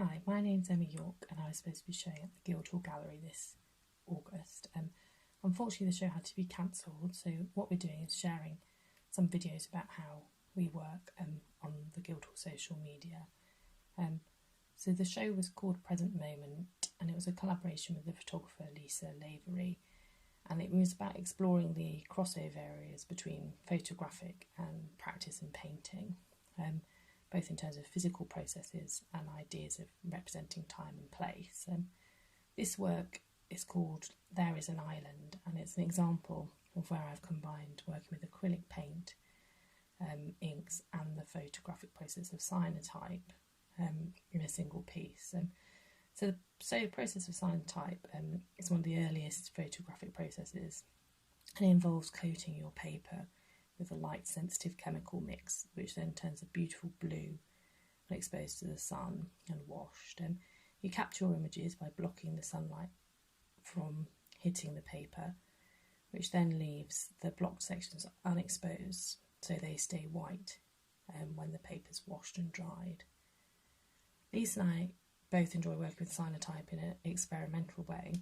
Hi, my name's Emma Yorke and I was supposed to be showing at the Guildhall Gallery this August. Unfortunately the show had to be cancelled, so what we're doing is sharing some videos about how we work on the Guildhall social media. So the show was called Present Moment and it was a collaboration with the photographer Lisa Lavery, and it was about exploring the crossover areas between photographic and practice and painting. Both in terms of physical processes and ideas of representing time and place. This work is called There Is an Island, and it's an example of where I've combined working with acrylic paint, inks and the photographic process of cyanotype in a single piece. So the process of cyanotype is one of the earliest photographic processes, and it involves coating your paper with a light sensitive chemical mix, which then turns a beautiful blue when exposed to the sun and washed. You capture your images by blocking the sunlight from hitting the paper, which then leaves the blocked sections unexposed so they stay white when the paper's washed and dried. Lisa and I both enjoy working with cyanotype in an experimental way,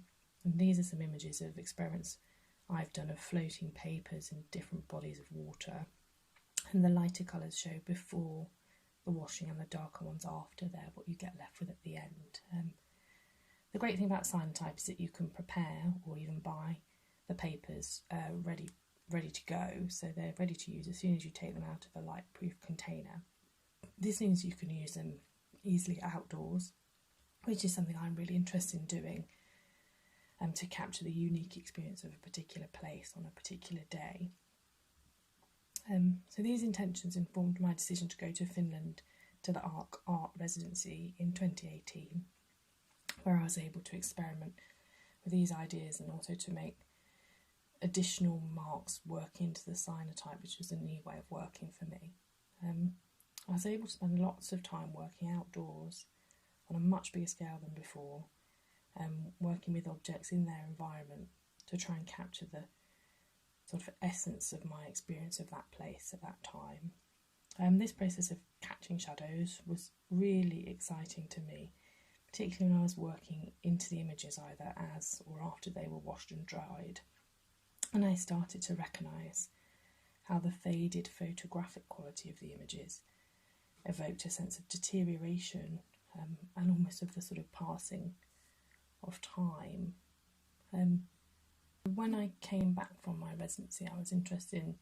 and these are some images of experiments I've done of floating papers in different bodies of water, and the lighter colours show before the washing and the darker ones after. They're what you get left with at the end. The great thing about cyanotype is that you can prepare or even buy the papers ready to go, so they're ready to use as soon as you take them out of a light-proof container. This means you can use them easily outdoors, which is something I'm really interested in doing, to capture the unique experience of a particular place on a particular day. So these intentions informed my decision to go to Finland to the art residency in 2018, where I was able to experiment with these ideas and also to make additional marks work into the cyanotype, which was a new way of working for me. I was able to spend lots of time working outdoors on a much bigger scale than before, working with objects in their environment to try and capture the sort of essence of my experience of that place at that time. This process of catching shadows was really exciting to me, particularly when I was working into the images either as or after they were washed and dried, and I started to recognise how the faded photographic quality of the images evoked a sense of deterioration and almost of the sort of passing of time. When I came back from my residency, I was interested in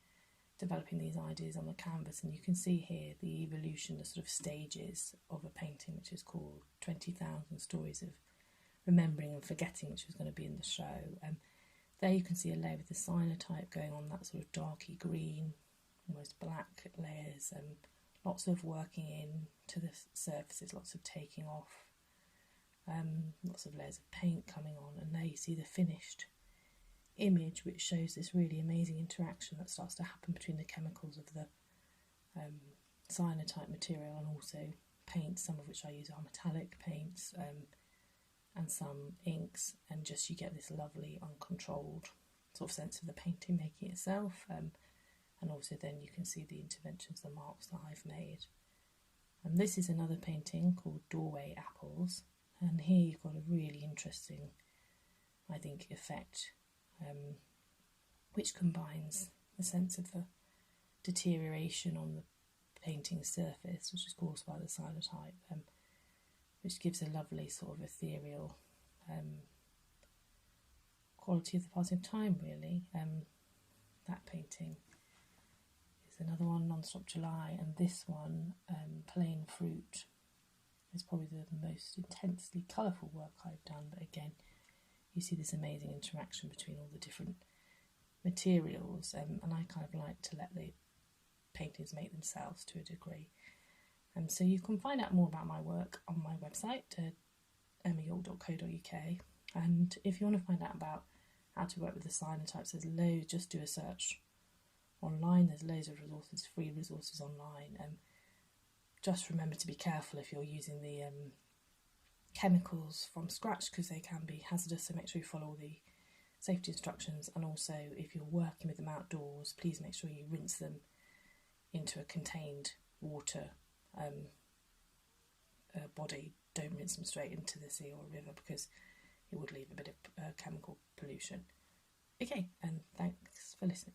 developing these ideas on the canvas, and you can see here the evolution, the sort of stages of a painting which is called 20,000 Stories of Remembering and Forgetting, which was going to be in the show. There you can see a layer with the cyanotype going on, that sort of darky green, almost black layers, and lots of working in to the surfaces, lots of taking off, lots of layers of paint coming on, and there you see the finished image, which shows this really amazing interaction that starts to happen between the chemicals of the cyanotype material and also paints, some of which I use are metallic paints and some inks, and just you get this lovely uncontrolled sort of sense of the painting making itself, and also then you can see the interventions, the marks that I've made. And this is another painting called Doorway Apples, and here you've got a really interesting, I think, effect which combines the sense of the deterioration on the painting surface, which is caused by the cyanotype, which gives a lovely sort of ethereal quality of the passing of time, really. That painting is another one, Non-Stop July, and this one, Plain Fruit, is probably the most intensely colourful work I've done, but again, you see this amazing interaction between all the different materials, and I kind of like to let the paintings make themselves to a degree. So you can find out more about my work on my website, emmayorke.co.uk, and if you want to find out about how to work with the cyanotypes, there's loads, just do a search online, there's loads of resources, free resources online, and just remember to be careful if you're using the chemicals from scratch, because they can be hazardous, so make sure you follow the safety instructions, and also if you're working with them outdoors, please make sure you rinse them into a contained water body don't rinse them straight into the sea or river because it would leave a bit of chemical pollution. Okay, and thanks for listening.